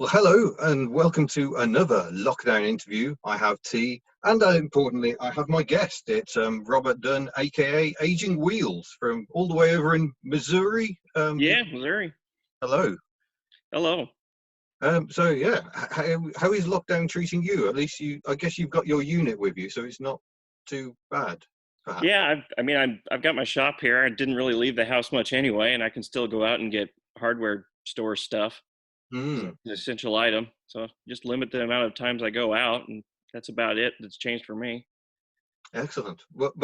Well, hello and welcome to another lockdown interview. I have T, and importantly, I have my guest. It's Robert Dunn, aka Aging Wheels, from all the way over in Missouri. Yeah, Missouri. Hello. Hello. So yeah, how is lockdown treating you? At least I guess you've got your unit with you, so it's not too bad, perhaps. Yeah, I've got my shop here. I didn't really leave the house much anyway, and I can still go out and get hardware store stuff. It's Mm, an essential item. So just limit the amount of times I go out, and that's about it. That's changed for me. excellent. But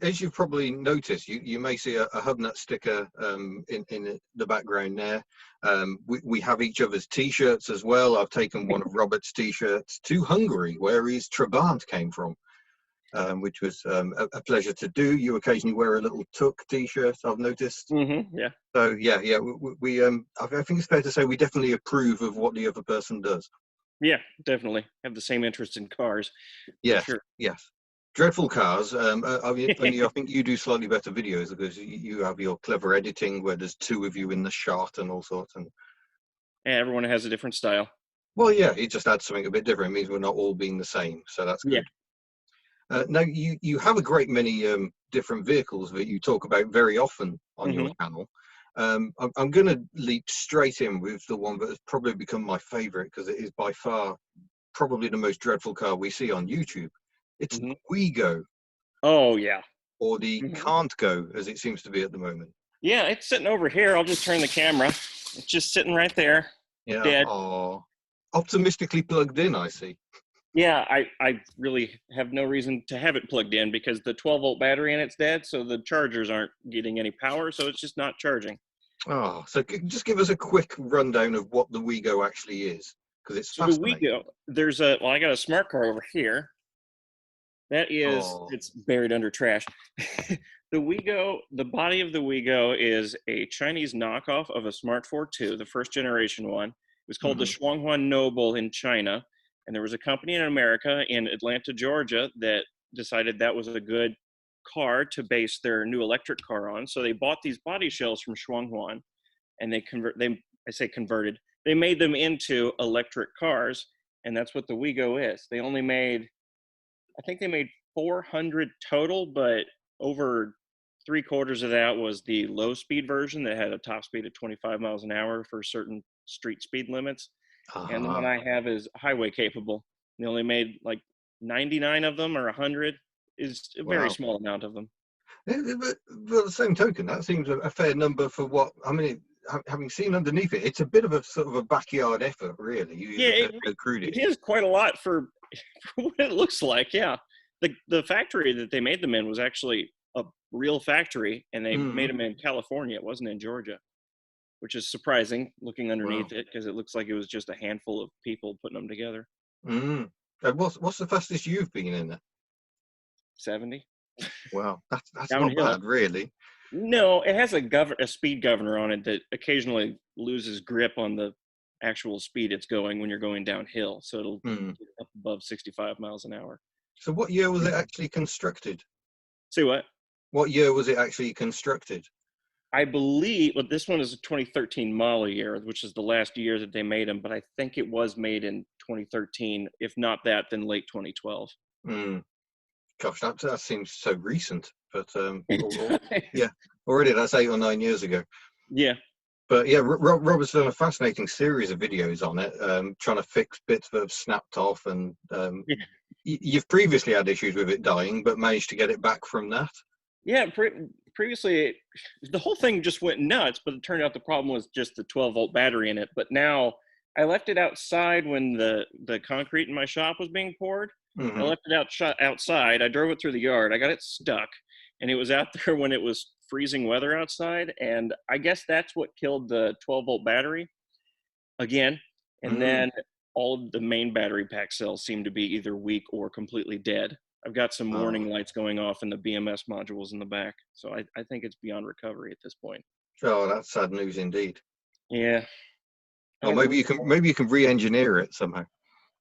as you've probably noticed, you may see a HubNut sticker in the background there. We have each other's T-shirts as well. I've taken one of Robert's T-shirts to Hungary, where his Trabant came from, which was a pleasure to do. You occasionally wear a little Tuk T-shirt, I've noticed. Yeah. So yeah, I think it's fair to say we definitely approve of what the other person does. Yeah, definitely have the same interest in cars. For Yes, sure. yes. Dreadful cars. I mean, only I think you do slightly better videos because you have your clever editing where there's two of you in the shot and all sorts. And Yeah, everyone has a different style. well, yeah, it just adds something a bit different. It means we're not all being the same, so that's Yeah. good. Now, you have a great many different vehicles that you talk about very often on your hmm channel. I'm going to leap straight in with the one that has probably become my favorite because it is by far probably the most dreadful car we see on YouTube. It's hmm Wego, Oh yeah. or the hmm can't go, as it seems to be at the moment. Yeah, it's sitting over here. I'll just turn the camera. It's just sitting right there, Yeah, dead. oh, optimistically plugged in, I see. Yeah, I really have no reason to have it plugged in because the 12-volt battery in it's dead, so the chargers aren't getting any power, so it's just not charging. Oh, so just give us a quick rundown of what the Wego actually is, because it's So the fascinating. Wego, I got a smart car over here. Oh, It's buried under trash. The Wego, the body of the Wego is a Chinese knockoff of a Smart 4 2, the first generation one. It was called the hmm. Shuanghua Noble in China, and there was a company in America in Atlanta, Georgia, that decided that was a good car to base their new electric car on. So they bought these body shells from Shuanghua, and I say converted. They made them into electric cars, and that's what the Wego is. I think they made 400 total, but over three-quarters of that was the low speed version that had a top speed of 25 miles an hour for certain street speed limits. And the one Ah. I have is highway capable. They only made like 99 of them, or 100 is a very Wow. small amount of them. But the same token, that seems a fair number for what, I mean, having seen underneath it, it's a bit of a sort of a backyard effort, really. Yeah, How crude it it is. is quite a lot for, for what it looks like. Yeah, the factory that they made them in was actually a real factory, and they Mm, made them in California. It wasn't in Georgia, which is surprising looking wow. underneath it because it looks like it was just a handful of people putting them together. Mm. And what's the fastest you've been in there? 70 Wow, that's not downhill. bad, really. No, it has a speed governor on it that occasionally loses grip on the actual speed it's going when you're going downhill, so it'll Mm. get up above 65 miles an hour. So what year was it actually constructed? See what? What year was it actually constructed? I believe, well, this one is a 2013 model year, which is the last year that they made them, but I think it was made in 2013. If not that, then late 2012. Mm. Gosh, that seems so recent. But It does. yeah, already that's 8 or 9 years ago. Yeah. But yeah, Robert's done a fascinating series of videos on it, trying to fix bits that have snapped off, and Yeah. you've previously had issues with it dying, but managed to get it back from that. Yeah. Previously, the whole thing just went nuts, but it turned out the problem was just the 12-volt battery in it. But now I left it outside when the concrete in my shop was being poured. I Hmm. left it outside. I drove it through the yard. I got it stuck, and it was out there when it was freezing weather outside. And I guess that's what killed the 12-volt battery again. And Mm. then all of the main battery pack cells seem to be either weak or completely dead. I've got some Oh. warning lights going off in the BMS modules in the back. So I think it's beyond recovery at this point. Oh, that's sad news indeed. Yeah. I Or have a maybe you can re-engineer it somehow.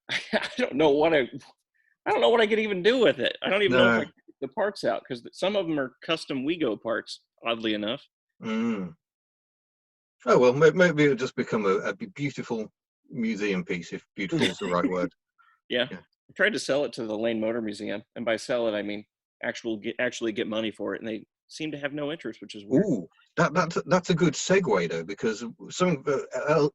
I don't know what I don't know what I could even do with it. I don't even know if I No. can get the parts out because some of them are custom Wego parts, oddly enough. Mm. Oh well, maybe it'll just become a beautiful museum piece, if beautiful is the right word. Yeah. Yeah. I tried to sell it to the Lane Motor Museum, and by sell it, I mean actually get money for it, and they seem to have no interest, which is weird. Ooh, that's a good segue though, because something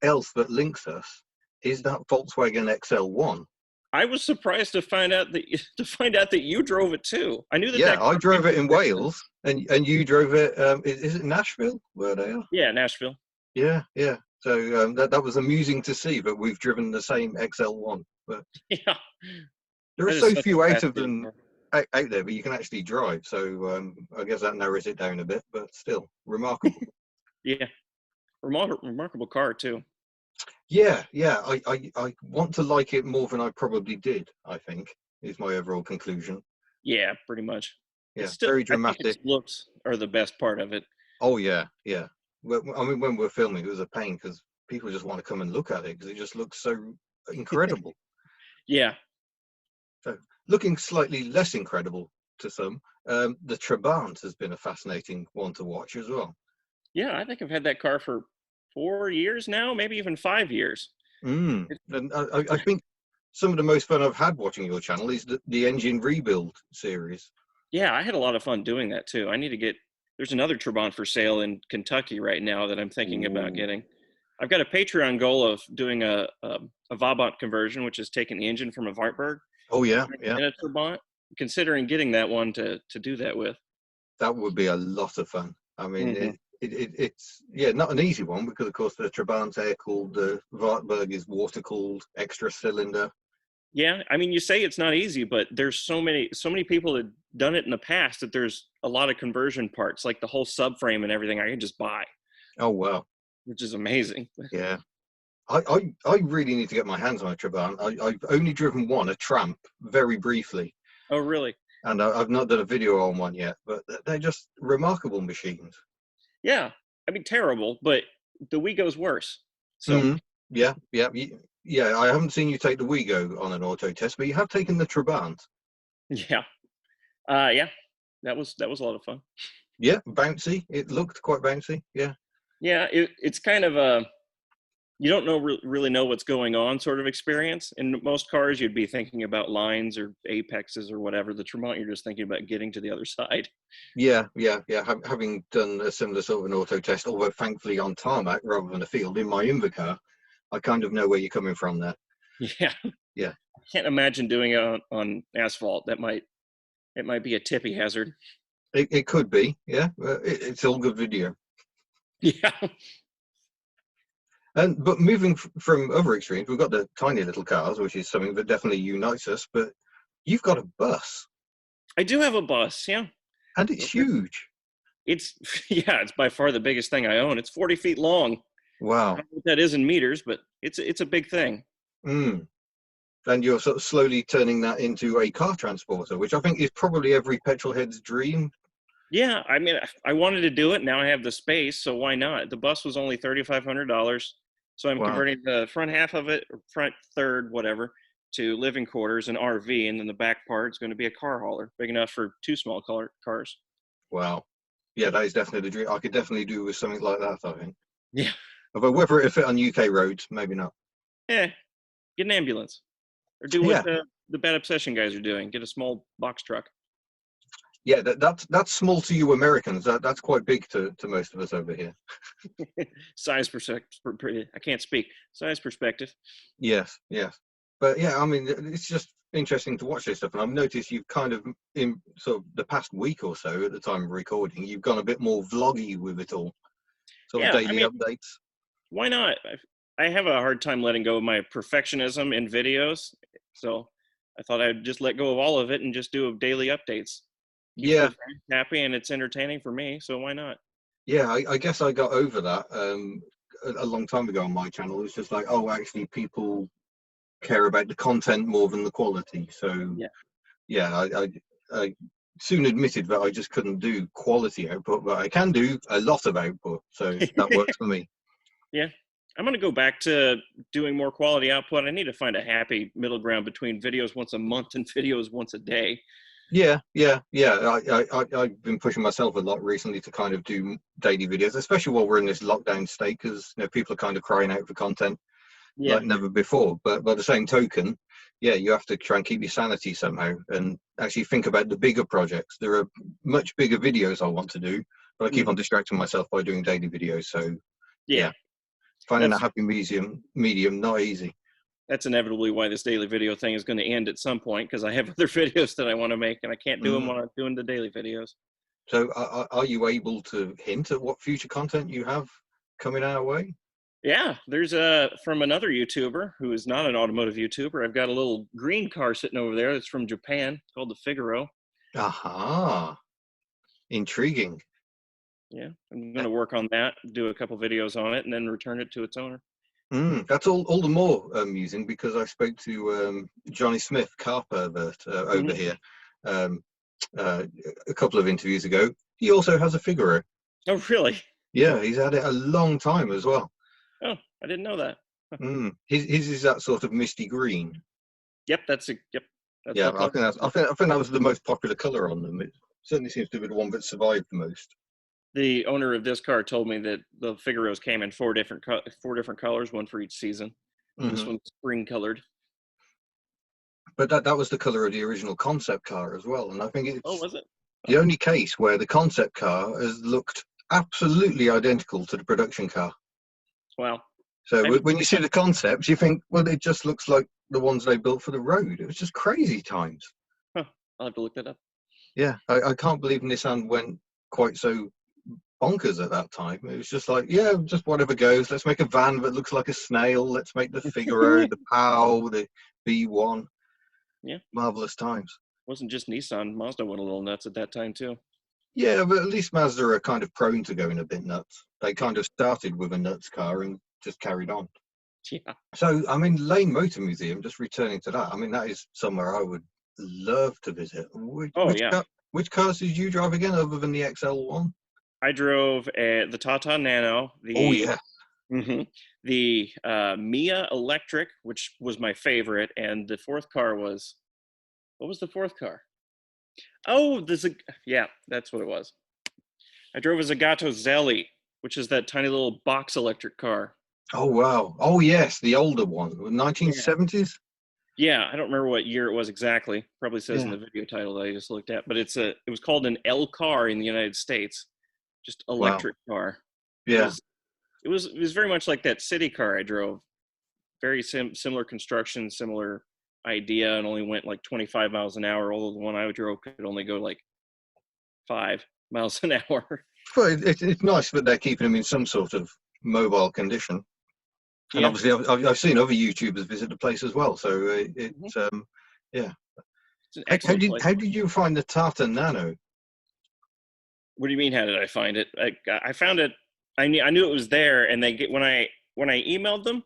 else that links us is that Volkswagen XL1. I was surprised to find out that you drove it too. I knew that Yeah, that I car drove came it from in Texas. Wales, and you drove it. Is it Nashville where they are? Yeah, Nashville. Yeah, yeah. So that was amusing to see that we've driven the same XL1. But Yeah, there are that is so such a few out of fascinating them car. out there, but you can actually drive. So I guess that narrows it down a bit, but still remarkable. Yeah, remarkable car too. Yeah, yeah. I want to like it more than I probably did, I think, is my overall conclusion. Yeah, pretty much. It's Yeah, still, very I think its dramatic. looks are the best part of it. Oh yeah, yeah. Well, I mean, when we're filming, it was a pain because people just want to come and look at it because it just looks so incredible. Yeah, So, looking slightly less incredible to some, the Trabant has been a fascinating one to watch as well. yeah. I think I've had that car for 4 years now, maybe even 5 years. Mm. It- And I think some of the most fun I've had watching your channel is the engine rebuild series. yeah, I had a lot of fun doing that too. I need to get. There's another Trabant for sale in Kentucky right now that I'm thinking about Ooh. getting. I've got a Patreon goal of doing a Vauban conversion, which is taking the engine from a Wartburg Oh yeah, yeah. in a Trabant. Considering getting that one to do that with. That would be a lot of fun. I mean, Hmm. it's yeah, not an easy one because of course the Trabant's air cooled, the Wartburg is water cooled, extra cylinder. Yeah, I mean, you say it's not easy, but there's so many people that done it in the past that there's a lot of conversion parts, like the whole subframe and everything. I can just buy, Oh wow, which is amazing. yeah. I really need to get my hands on a Trabant. I've only driven one, a Tramp, very briefly, Oh, really? and I've not done a video on one yet. But they're just remarkable machines. Yeah. I mean, terrible, but the Wego's worse. So Mm, yeah, yeah, yeah. I haven't seen you take the Wego on an auto test, but you have taken the Trabant. yeah, yeah, that was a lot of fun. Yeah, bouncy. It looked quite bouncy. Yeah. Yeah, it's kind of a you don't really know what's going on sort of experience. In most cars, you'd be thinking about lines or apexes or whatever. The Tremont, you're just thinking about getting to the other side. Yeah, yeah, yeah. Having done a similar sort of an auto test, although thankfully on tarmac rather than a field in my Invacar, I kind of know where you're coming from there. Yeah, Yeah, I can't imagine doing it on asphalt. It might be a tippy hazard. it could be. Yeah, it's all good video. Yeah, And but moving from other extremes, we've got the tiny little cars, which is something that definitely unites us. But you've got a bus, I do have a bus. Yeah, and it's huge. it's yeah, it's by far the biggest thing I own. It's 40 feet long. I Wow. don't know what that is in meters, but it's a big thing. Mm. And you're sort of slowly turning that into a car transporter, which I think is probably every petrol head's dream. Yeah, I mean, I wanted to do it. Now I have the space, so why not? The bus was only $3,500, so I'm Wow. converting the front half of it, or front third, whatever, to living quarters and RV, and then the back part is going to be a car hauler, big enough for two small cars. Wow. Yeah, that is definitely the dream. I could definitely do with something like that, I think. Yeah, Although whether it fit on UK roads, maybe not. yeah. Get an ambulance, or do what Yeah, the Bad Obsession guys are doing. Get a small box truck. yeah, that's small to you Americans. That's quite big to most of us over here. Size perspective. I can't speak. Size perspective. Yes, yes. But yeah, I mean, it's just interesting to watch this stuff. And I've noticed you've kind of, in sort of the past week or so at the time of recording, you've gone a bit more vloggy with it all, sort of Yeah, I daily mean, updates. why not? I have a hard time letting go of my perfectionism in videos, so I thought I'd just let go of all of it and just do daily updates. Keeps the Yeah, fans happy and it's entertaining for me, so why not? yeah, I guess I got over that a long time ago on my channel. It's just like, oh, actually, people care about the content more than the quality. So Yeah. yeah, I soon admitted that I just couldn't do quality output, but I can do a lot of output. So that works for me. Yeah. I'm gonna go back to doing more quality output. I need to find a happy middle ground between videos once a month and videos once a day. Yeah, yeah, yeah. I've been pushing myself a lot recently to kind of do daily videos, especially while we're in this lockdown state, because people are kind of crying out for content. Yeah. like never before. But by the same token, yeah, you have to try and keep your sanity somehow and actually think about the bigger projects. There are much bigger videos I want to do, but I keep on Mhm. distracting myself by doing daily videos. So Yeah. yeah, finding a That's happy medium not easy. that's inevitably why this daily video thing is going to end at some point, because I have other videos that I want to make and I can't do them Mm. while I'm doing the daily videos. So are you able to hint at what future content you have coming our way? Yeah, there's a from another YouTuber who is not an automotive YouTuber. I've got a little green car sitting over there that's from Japan called the Figaro. Aha, intriguing. Yeah, I'm going to work on that, do a couple videos on it, and then return it to its owner. That's all the more amusing because I spoke to Johnny Smith, car pervert, over Hmm. here um, uh, a couple of interviews ago. He also has a Figaro. Oh, really? Yeah, he's had it a long time as well. Oh, I didn't know that. Huh. His is that sort of misty green. Yep, yep. That's Yeah, what color. I think that was the most popular color on them. It certainly seems to be the one that survived the most. The owner of this car told me that the Figaros came in four different colors, one for each season. And this Hmm. one's spring colored. But that was the color of the original concept car as well, and I think Oh, it's was it? the Oh, only case where the concept car has looked absolutely identical to the production car. wow. So I when you see the concepts, you think, well, it just looks like the ones they built for the road. It was just crazy times. Huh, I'll have to look that up. Yeah, I can't believe Nissan went quite so bonkers at that time. It was just like, yeah, just whatever goes. Let's make a van that looks like a snail. Let's make the Figaro, the POW, the B1. Yeah, Marvelous times. wasn't just Nissan. Mazda went a little nuts at that time too. Yeah, but at least Mazda are kind of prone to going a bit nuts. They kind of started with a nuts car and just carried on. Yeah. So, I mean, Lane Motor Museum, just returning to that, I mean, that is somewhere I would love to visit. Oh yeah. Which cars did you drive again, other than the XL1? I drove the Tata Nano, Oh, yeah. mhm, the Mia Electric, which was my favorite, and the fourth car was, what was the fourth car? Oh, yeah, that's what it was. I drove a Zagato Zelli, which is that tiny little box electric car. Oh, wow. Oh, yes, the older one, Yeah. 1970s? Yeah, I don't remember what year it was exactly. Probably says in Yeah. the video title that I just looked at, but it was called an L car in the United States, just Wow. electric car. It Yeah. was it was very much like that city car I drove. Very similar construction, similar idea, and only went like 25 miles an hour. Although the one I drove could only go like 5 miles an hour. Well, it's nice that they're keeping them in some sort of mobile condition. And Yeah. obviously, I've seen other YouTubers visit the place as well. So Mhm. yeah. It's an excellent place. How did you find the Tata Nano? What do you mean? How did I find it? I found it. I knew it was there, and when I emailed them,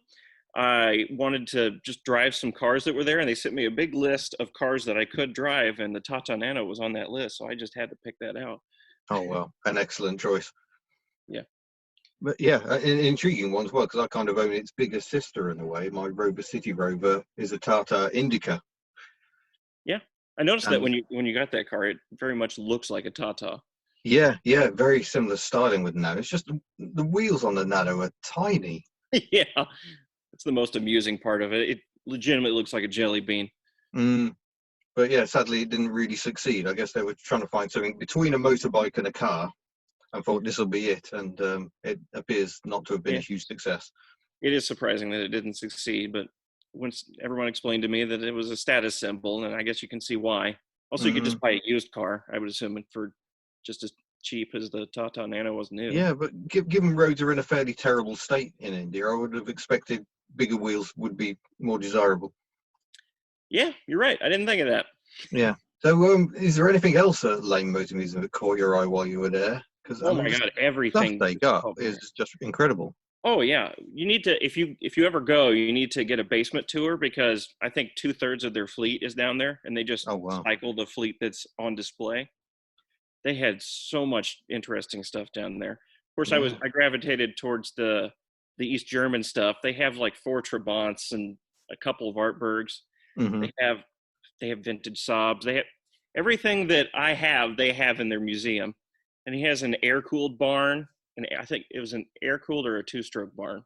I wanted to just drive some cars that were there, and they sent me a big list of cars that I could drive, and the Tata Nano was on that list, so I just had to pick that out. Oh well, an excellent choice. Yeah. But yeah, an intriguing one as well because I kind of own its bigger sister in a way. My Rover City Rover is a Tata Indica, Yeah. I noticed that and when you got that car, it very much looks like a Tata. yeah, very similar styling with the Nano. It's just the wheels on the Nano are tiny. Yeah. That's the most amusing part of it. It legitimately looks like a jelly bean. Mm, but yeah, sadly, it didn't really succeed. I guess they were trying to find something between a motorbike and a car, and thought this will be it. And it appears not to have been a Yeah. huge success. It is surprising that it didn't succeed, but once everyone explained to me that it was a status symbol, and I guess you can see why. Also, you could Hmm. just buy a used car, I would assume, for just as cheap as the Tata Nano was new. Yeah, but given roads are in a fairly terrible state in India, I would have expected bigger wheels would be more desirable. Yeah, you're right. I didn't think of that. Yeah. So, is there anything else at Lane Motor Museum that caught your eye while you were there? Because I Oh mean, my the God, stuff everything they just got caught my is eye. just incredible. Oh yeah, you need to if you ever go, you need to get a basement tour because I think 2/3 of their fleet is down there, and they just Oh wow. cycle the fleet that's on display. They had so much interesting stuff down there. Of course, I was Yeah. I gravitated towards the East German stuff. They have like four Trabants and a couple of Artbergs. Hmm. They have they have vintage Saabs. They have everything that I have. They have in their museum, and he has an air cooled barn, and I think it was an air cooled or a two stroke barn.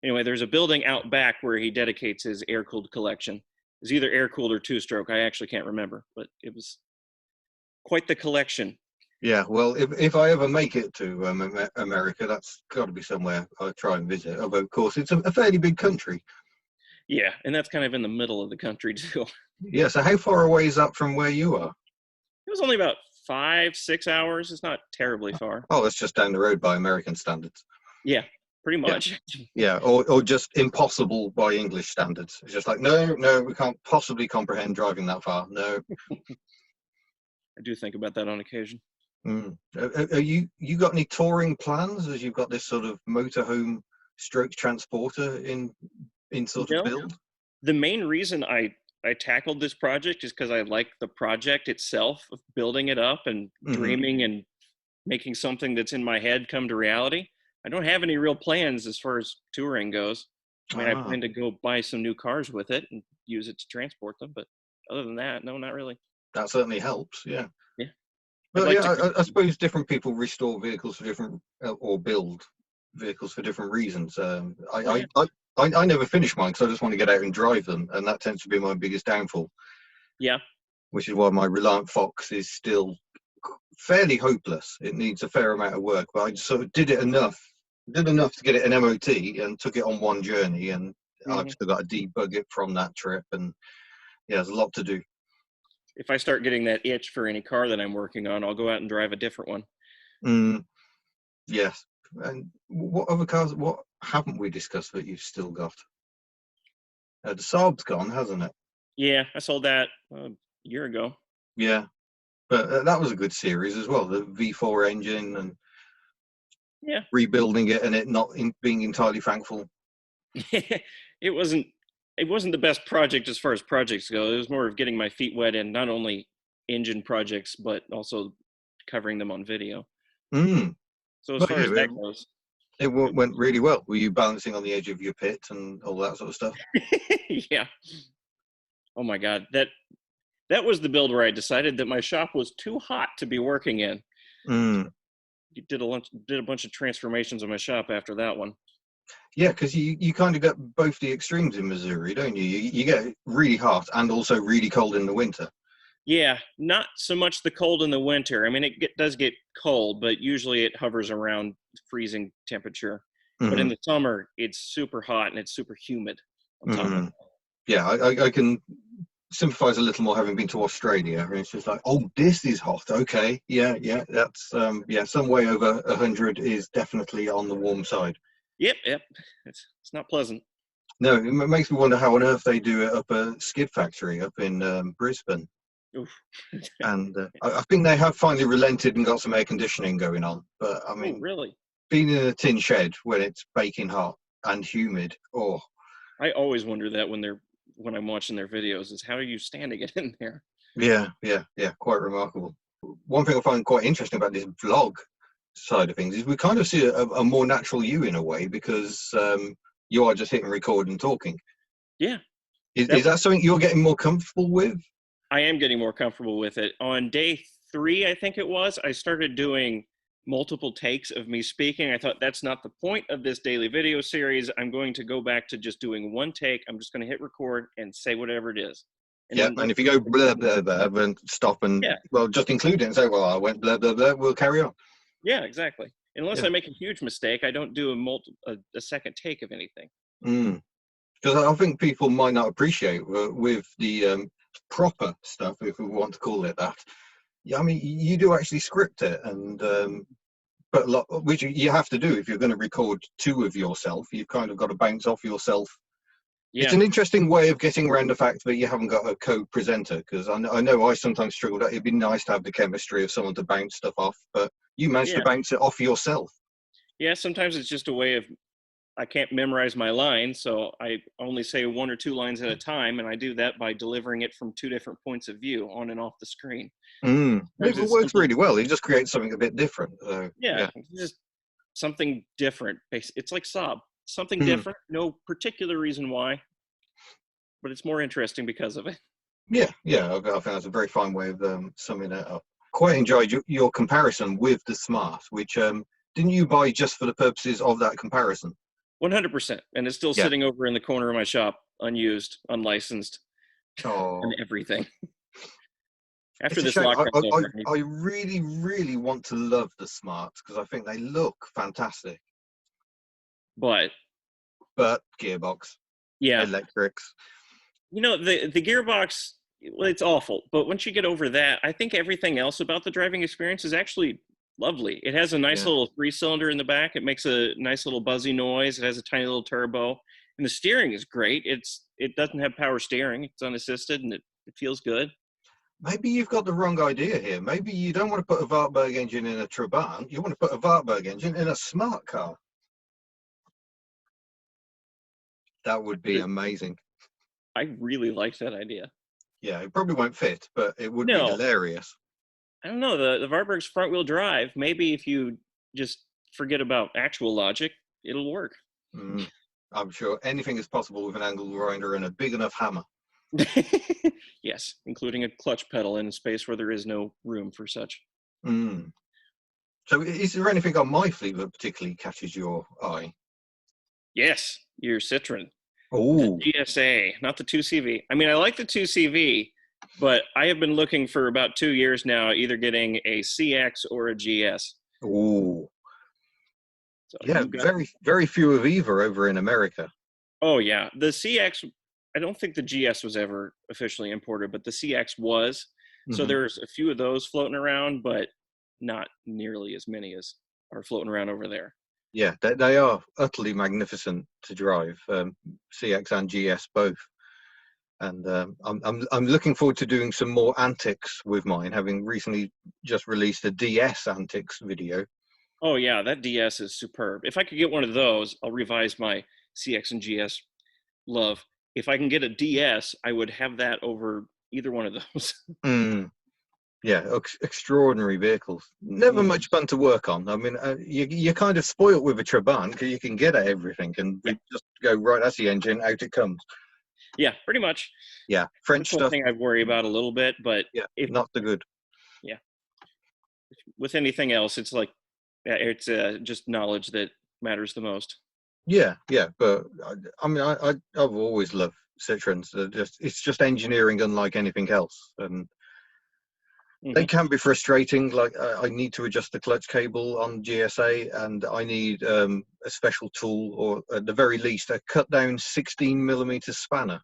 Anyway, there's a building out back where he dedicates his air-cooled collection. It's either air-cooled or two-stroke. I actually can't remember, but it was quite the collection. Yeah, well, if I ever make it to America, that's got to be somewhere I'll try and visit. Although, of course, it's a fairly big country. Yeah, and that's kind of in the middle of the country too. Yeah, so how far away is that from where you are? It was only about 5-6 hours. It's not terribly far. Oh, it's just down the road by American standards. Yeah, pretty Yeah. much. Yeah, or just impossible by English standards. It's just like, no, we can't possibly comprehend driving that far. No. I do think about that on occasion. Mm. Are you got any touring plans as you've got this sort of motorhome stroke transporter in sort of build? The main reason I tackled this project is because I like the project itself of building it up and dreaming and making something that's in my head come to reality. I don't have any real plans as far as touring goes. I mean, I plan to go buy some new cars with it and use it to transport them, but other than that, no, not really. That certainly helps. Yeah. Yeah. Well, yeah, I suppose different people restore vehicles for different, or build vehicles for different reasons. I never finish mine because I just want to get out and drive them, and that tends to be my biggest downfall. Yeah. Which is why my Reliant Fox is still fairly hopeless. It needs a fair amount of work, but I just sort of did enough to get it an MOT and took it on one journey, and I've still got to debug it from that trip, and yeah, there's a lot to do. If I start getting that itch for any car that I'm working on, I'll go out and drive a different one. Yes. And what other cars, what haven't we discussed that you've still got? The Saab's gone, hasn't it? Yeah, I sold that a year ago. Yeah. But that was a good series as well, the V4 engine and rebuilding it and it not being entirely thankful. It wasn't the best project as far as projects go. It was more of getting my feet wet in not only engine projects, but also covering them on video. So as far as that goes, it went really well. Were you balancing on the edge of your pit and all that sort of stuff? Yeah. Oh my God. That was the build where I decided that my shop was too hot to be working in. Did a bunch of transformations in my shop after that one. Yeah, because you kind of got both the extremes in Missouri, don't you? You get really hot and also really cold in the winter. Yeah, not so much the cold in the winter. I mean, it does get cold, but usually it hovers around freezing temperature. But in the summer, it's super hot and it's super humid on top of it. Yeah, I can sympathize a little more having been to Australia. And it's just like, oh, this is hot. Okay, yeah, that's some way over 100 is definitely on the warm side. Yep. It's not pleasant. No, it makes me wonder how on earth they do it up a skid factory up in Brisbane. And I think they have finally relented and got some air conditioning going on. But I mean, really, being in a tin shed when it's baking hot and humid, I always wonder that when I'm watching their videos is how are you standing it in there? Yeah, quite remarkable. One thing I find quite interesting about this vlog side of things is we kind of see a more natural you in a way because you are just hitting record and talking. Yeah. Is that something you're getting more comfortable with? I am getting more comfortable with it. On day 3, I think it was, I started doing multiple takes of me speaking. I thought that's not the point of this daily video series. I'm going to go back to just doing one take. I'm just going to hit record and say whatever it is. And if you go blah, blah, blah, and stop and, well, just include it and say, well, I went blah, blah, blah, we'll carry on. Yeah, exactly. Unless I make a huge mistake, I don't do a second take of anything. Because I think people might not appreciate with the proper stuff, if we want to call it that. Yeah, I mean, you do actually script it, and which you have to do if you're going to record 2 of yourself. You've kind of got to bounce off yourself. Yeah. It's an interesting way of getting around the fact that you haven't got a co-presenter, because I know I sometimes struggle. It'd be nice to have the chemistry of someone to bounce stuff off, but you managed to bounce it off yourself. Yeah, sometimes it's just a way of, I can't memorize my lines, so I only say 1 or 2 lines at a time, and I do that by delivering it from 2 different points of view, on and off the screen. It works really well. It just creates something a bit different. Just something different. It's like Saab. Something different, no particular reason why, but it's more interesting because of it. Yeah, I think that's a very fine way of summing that up. Quite enjoyed your comparison with the Smart, which didn't you buy just for the purposes of that comparison? 100%. And it's still Yeah. sitting over in the corner of my shop, unused, unlicensed, and Oh, everything. After it's a this shame. lockdown's over. I really, really want to love the smarts because I think they look fantastic. But But gearbox, yeah, electrics. the gearbox, well, it's awful. But once you get over that, I think everything else about the driving experience is actually lovely. It has a nice Yeah. little 3-cylinder in the back. It makes a nice little buzzy noise. It has a tiny little turbo, and the steering is great. It doesn't have power steering. It's unassisted, and it feels good. Maybe you've got the wrong idea here. Maybe you don't want to put a Wartburg engine in a Trabant. You want to put a Wartburg engine in a smart car. That would be amazing. I really like that idea. Yeah, it probably won't fit, but it would be No, hilarious. I don't know. The Wartburg's front wheel drive. Maybe if you just forget about actual logic, it'll work. Mm, I'm sure anything is possible with an angle grinder and a big enough hammer. Yes, including a clutch pedal in a space where there is no room for such. Mm. So is there anything on my fleet that particularly catches your eye? Yes, your Citroen, the Oh, GSA, not the 2CV. I mean, I like the 2CV, but I have been looking for about 2 years now, either getting a CX or a GS. oh, So yeah. you got, Very, very few of either over in America. oh yeah, the CX. I don't think the GS was ever officially imported, but the CX was. So Hmm. there's a few of those floating around, but not nearly as many as are floating around over there. Yeah, they are utterly magnificent to drive, CX and GS both. And I'm looking forward to doing some more antics with mine, having recently just released a DS antics video. Oh yeah, that DS is superb. If I could get one of those, I'll revise my CX and GS love. If I can get a DS, I would have that over either one of those. Mm, yeah, extraordinary vehicles. Never Mhm. much fun to work on. I mean, you're kind of spoilt with a Trabant because you can get at everything and Yeah, we just go right. That's the engine, out it comes. yeah, pretty much. Yeah, French That's one stuff. thing I worry about a little bit, but Yeah, if not so good. yeah, with anything else, it's like it's just knowledge that matters the most. Yeah, yeah, but I mean, I've always loved Citroens. It's just engineering unlike anything else, and they Hmm. can be frustrating. Like I need to adjust the clutch cable on GSA, and I need a special tool, or at the very least, a cut down 16mm spanner.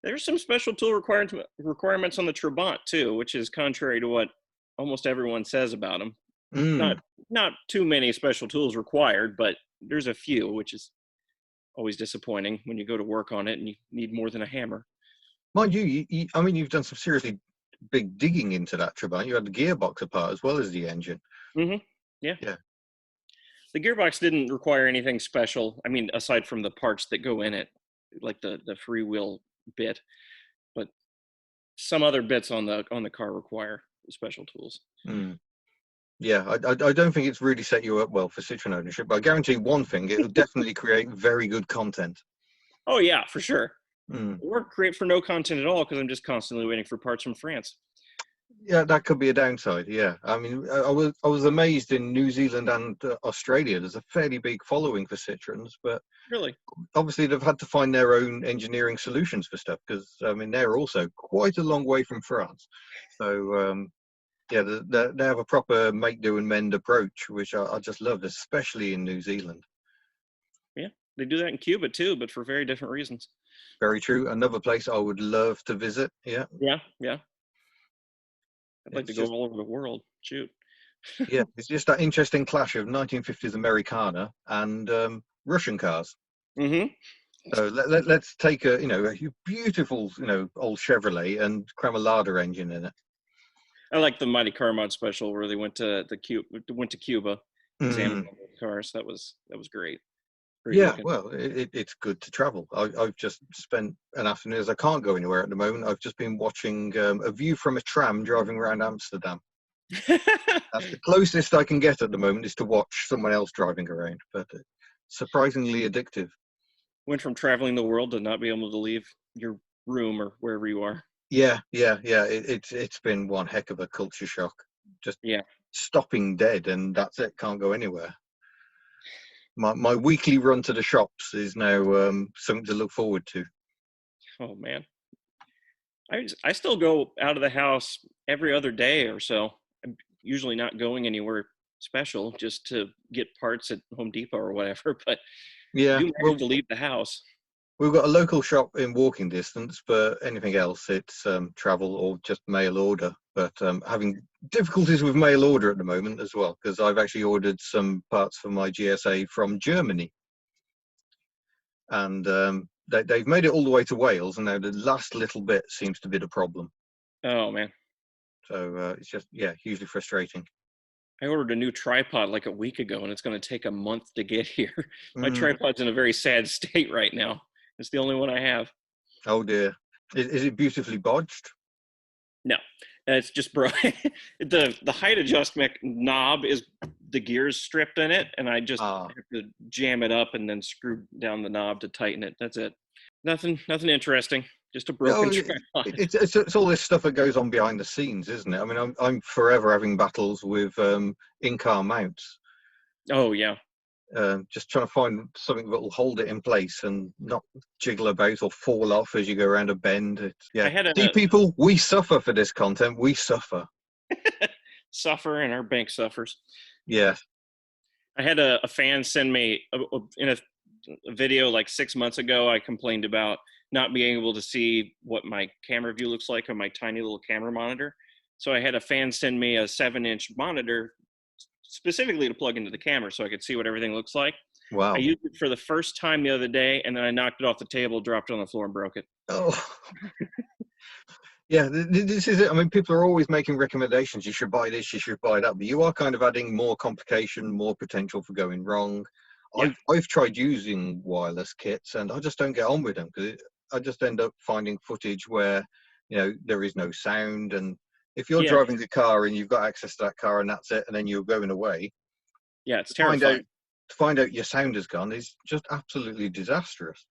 There's some special tool requirements on the Trabant too, which is contrary to what almost everyone says about them. Not Mm. not too many special tools required, but there's a few, which is always disappointing when you go to work on it and you need more than a hammer. Mind you, I mean, you've done some seriously big digging into that Trabant. You had the gearbox apart as well as the engine. Hmm. Yeah, Yeah. the gearbox didn't require anything special. I mean, aside from the parts that go in it, like the freewheel bit, but some other bits on the car require special tools. Mm. Yeah, I don't think it's really set you up well for Citroen ownership, but I guarantee one thing, it'll definitely create very good content. Oh yeah, for sure. Mm. Or create for no content at all because I'm just constantly waiting for parts from France. Yeah, that could be a downside. Yeah, I mean, I was amazed in New Zealand and Australia. There's a fairly big following for Citroens, but Really? obviously they've had to find their own engineering solutions for stuff because I mean they're also quite a long way from France. So yeah, they have a proper make do and mend approach, which I just loved, especially in New Zealand. Yeah, they do that in Cuba too, but for very different reasons. Very true. Another place I would love to visit. Yeah, Yeah, yeah. I'd like to it's go just all over the world. Shoot. yeah, it's just that interesting clash of 1950s Americana and Russian cars. Hmm. So let's take a beautiful old Chevrolet and cram a Lada engine in it. I like the Mighty Car Mod special where they went to Cuba, examining Mm. all those cars. That was great. Great Yeah, looking. well, it's good to travel. I've just spent an afternoon, as I can't go anywhere at the moment. I've just been watching a view from a tram driving around Amsterdam. That's the closest I can get at the moment, is to watch someone else driving around, but surprisingly addictive. Went from traveling the world to not being able to leave your room or wherever you are. Yeah, yeah, yeah. It's been one heck of a culture shock. Just Yeah. stopping dead, and that's it. Can't go anywhere. My weekly run to the shops is now something to look forward to. Oh man, I still go out of the house every other day or so. I'm usually not going anywhere special, just to get parts at Home Depot or whatever. But Yeah, do manage well, to leave the house. we've got a local shop in walking distance, but anything else, it's travel or just mail order. But having difficulties with mail order at the moment as well, because I've actually ordered some parts for my GSA from Germany, and they've made it all the way to Wales, and now the last little bit seems to be the problem. Oh man, So it's just, yeah, hugely frustrating. I ordered a new tripod like a week ago, and it's going to take a month to get here. My Mm. tripod's in a very sad state right now. It's the only one I have. Oh dear. Is it beautifully bodged? No, it's just broken. The height adjustment knob is the gears stripped in it, and I just Ah. have to jam it up and then screw down the knob to tighten it. That's it. Nothing interesting. Just a broken No, tripod. it's all this stuff that goes on behind the scenes, isn't it? I mean, I'm forever having battles with in-car mounts. Oh yeah, Just trying to find something that will hold it in place and not jiggle about or fall off as you go around a bend. I Yeah. had See, a people, we suffer for this content. We suffer. suffer, and our bank suffers. Yeah. I had a fan send me in a video like 6 months ago. I complained about not being able to see what my camera view looks like on my tiny little camera monitor. So I had a fan send me a 7-inch monitor specifically to plug into the camera so I could see what everything looks like. I Wow. used it for the first time the other day, and then I knocked it off the table, dropped it on the floor, and broke it. Oh. Yeah, this is it. I mean, people are always making recommendations. You should buy this, you should buy that, but you are kind of adding more complication, more potential for going wrong. Yeah. I've tried using wireless kits, and I just don't get on with them because I just end up finding footage where, there is no sound. And if you're Yeah. driving the car and you've got access to that car and that's it, and then you're going away, Yeah, it's to find out terrifying. to find out your sound is gone is just absolutely disastrous.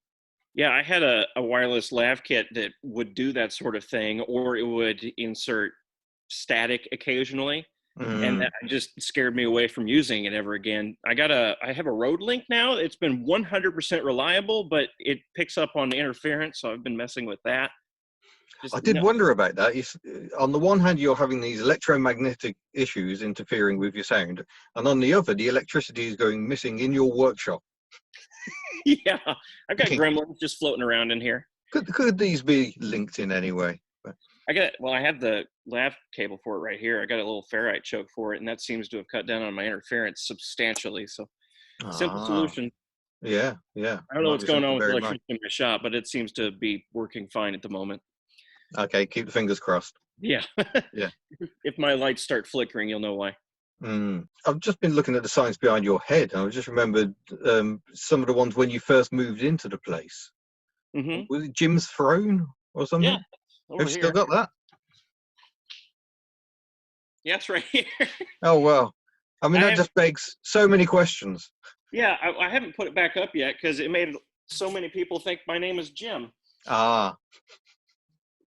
Yeah, I had a wireless lav kit that would do that sort of thing, or it would insert static occasionally. And Mm. that just scared me away from using it ever again. I have a Road Link now. It's been 100% reliable, but it picks up on interference, so I've been messing with that. I Just did no. wonder about that. On the one hand, you're having these electromagnetic issues interfering with your sound, and on the other, the electricity is going missing in your workshop. Yeah, I've got Thinking, gremlins just floating around in here. could these be linked in any way? I have the lav cable for it right here. I got a little ferrite choke for it, and that seems to have cut down on my interference substantially. So, simple Ah, solution. yeah, yeah. I don't know Might what's be going something on to with the bear in mind. electricity in my shop, but it seems to be working fine at the moment. Okay, keep the fingers crossed. Yeah. Yeah. If my lights start flickering, you'll know why. I've just been looking at the science behind your head, and I just remembered some of the ones when you first moved into the place. Hmm. Was it Jim's throne or Yeah, something? Have over you still here. got that? Yeah, it's right here. Oh, well. I mean, I that have, just begs so many questions. yeah, I haven't put it back up yet because it made so many people think my name is Jim. Ah.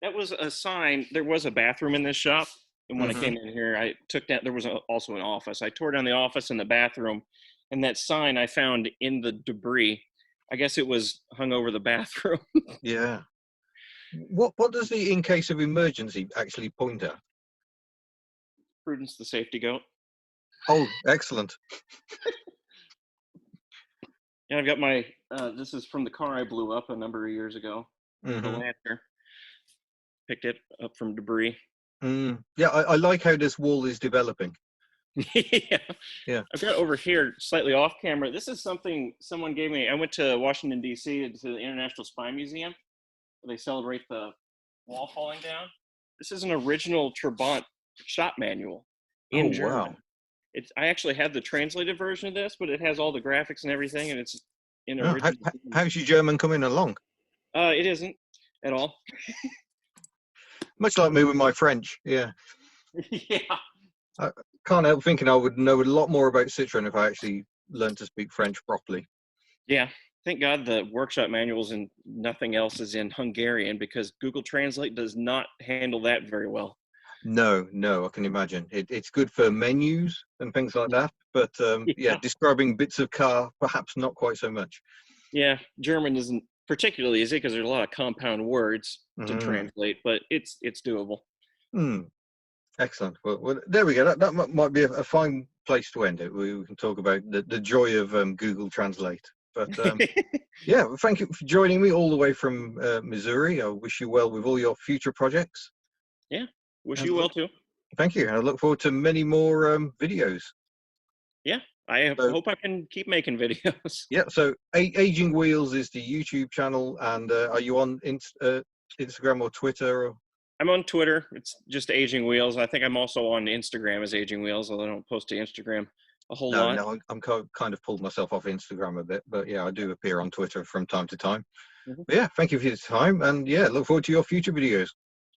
That was a sign. There was a bathroom in this shop, and when I Mm-hmm. came in here, I took down. There was also an office. I tore down the office and the bathroom, and that sign I found in the debris. I guess it was hung over the bathroom. Yeah. What does the in case of emergency actually point at? Prudence, the safety goat. Oh, excellent. And I've got my. This is from the car I blew up a number of years ago. The Mm-hmm. Lancer. Picked it up from debris. Yeah, I like how this wall is developing. Yeah. Yeah. I've got over here, slightly off camera. This is something someone gave me. I went to Washington, D.C., to the International Spy Museum, where they celebrate the wall falling down. This is an original Trabant shop manual Oh, in German. wow. I actually have the translated version of this, but it has all the graphics and everything, and it's in Oh, original. how's your German coming along? It isn't at all. Much like me with my French. Yeah. Yeah. I can't help thinking I would know a lot more about Citroen if I actually learned to speak French properly. Yeah. Thank God the workshop manuals and nothing else is in Hungarian because Google Translate does not handle that very well. No, no, I can imagine. It's good for menus and things like that, but yeah, Yeah. describing bits of car, perhaps not quite so much. Yeah, German isn't particularly easy because there's a lot of compound words to Mm. translate, but it's doable. Mm. Excellent. Well, there we go. That might be a fine place to end it. We can talk about the joy of Google Translate. But yeah, well, thank you for joining me all the way from Missouri. I wish you well with all your future projects. Yeah, wish And you well too. thank you. And I look forward to many more videos. Yeah, I So hope I can keep making videos. yeah, so Aging Wheels is the YouTube channel, and are you on Instagram or Twitter? Or? I'm on Twitter. It's just Aging Wheels. I think I'm also on Instagram as Aging Wheels, although I don't post to Instagram a whole No, lot. no, I'm kind of pulled myself off Instagram a bit, but yeah, I do appear on Twitter from time to time. Mhm. But yeah, thank you for your time, and yeah, look forward to your future videos.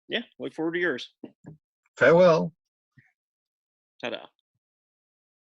Yeah, look forward to yours. Farewell. Ta-da.